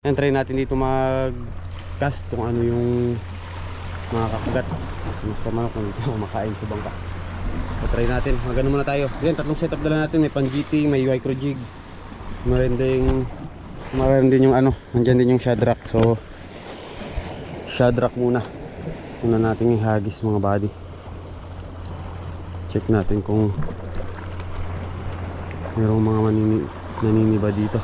Yan, try natin dito mag-cast kung ano yung mga kakagat. Kasi mas manok na dito kumakain sa bangka. So try natin, magano muna tayo. Yan, tatlong setup dala natin. May pan-GT, may micro jig, meron din yung ano, nandyan din yung shadrack. So shadrack muna natin ihagis mga body. Check natin kung mayroong mga naniniba dito.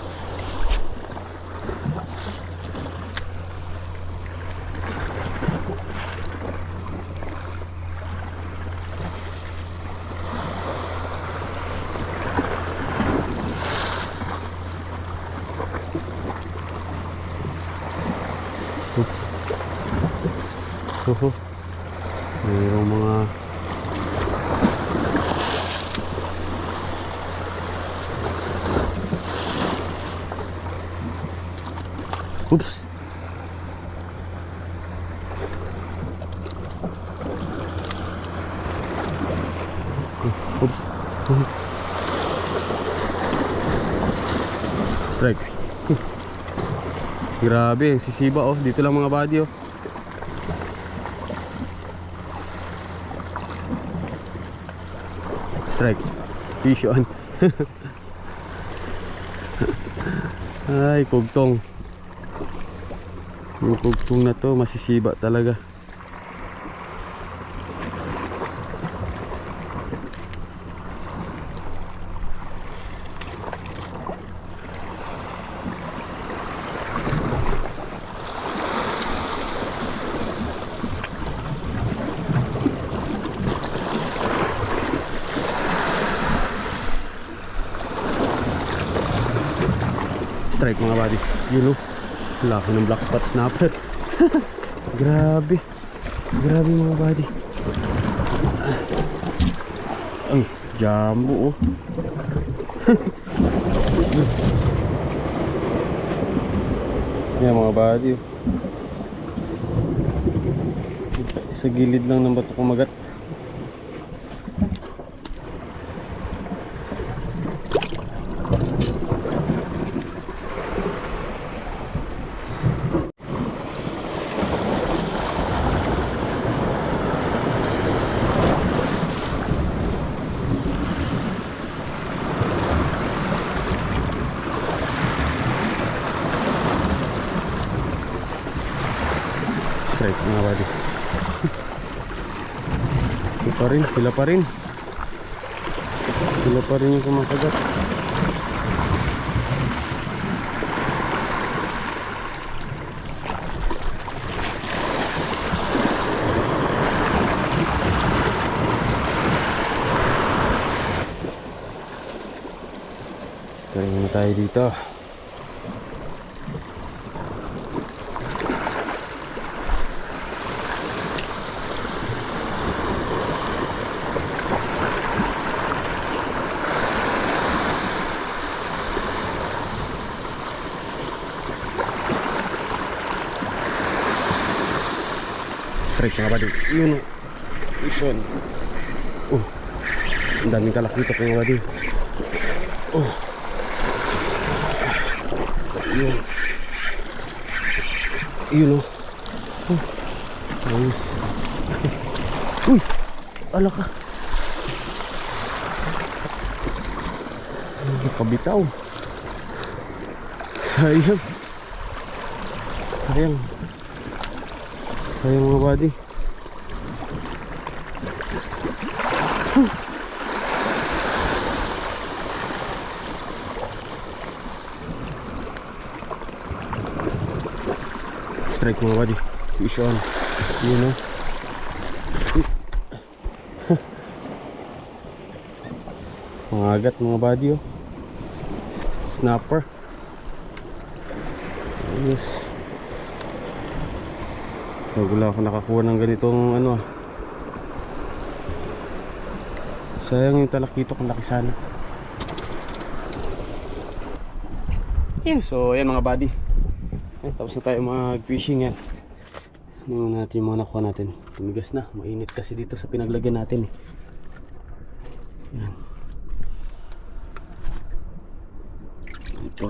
Mayroong mga oops. Oops. Strike. Grabe, sisiba oh. Dito lang mga body oh. Strike. Fish on. Ay, kugtong. Yung kugtong na to masisiba talaga. Strike mga buddy. Yun o, laki ng black spot snapper. Grabe. Grabe mga buddy. Ay, jumbo oh. Yan mga buddy oh. Sa gilid lang ng bato kumagat. Strike mga buddy. Sila pa rin yung kumakagat. Try na tayo dito. Strike mga buddy. Yun o. Ipon. Oh. Ang daming kalakita mga buddy. Oh. Yun. Yun o. Oh. Nice. Uy. Alaka. Nakabitaw. Sayang. Sayang mga buddy. Strike mga buddy. Fish on. You know. Mga agat mga buddy oh. Snapper. Yes. Wala ako nakakuha ng ganitong ano. Sayang yung talakito kung laki sana. Yeah, so ayan mga buddy. Tapos na tayo mag fishing yan. Ano natin yung mga nakuha natin. Tumigas na, mainit kasi dito sa pinaglagyan natin eh. Yan. Ito.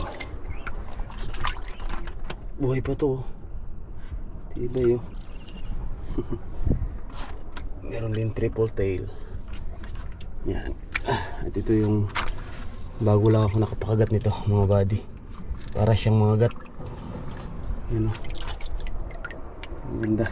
Buhay pa to. Tibay oh. Meron din triple tail. Yan. At ito yung bago lang ako nakapakagat nito mga buddy. Para siyang mga gat. Yan oh. Ang ganda.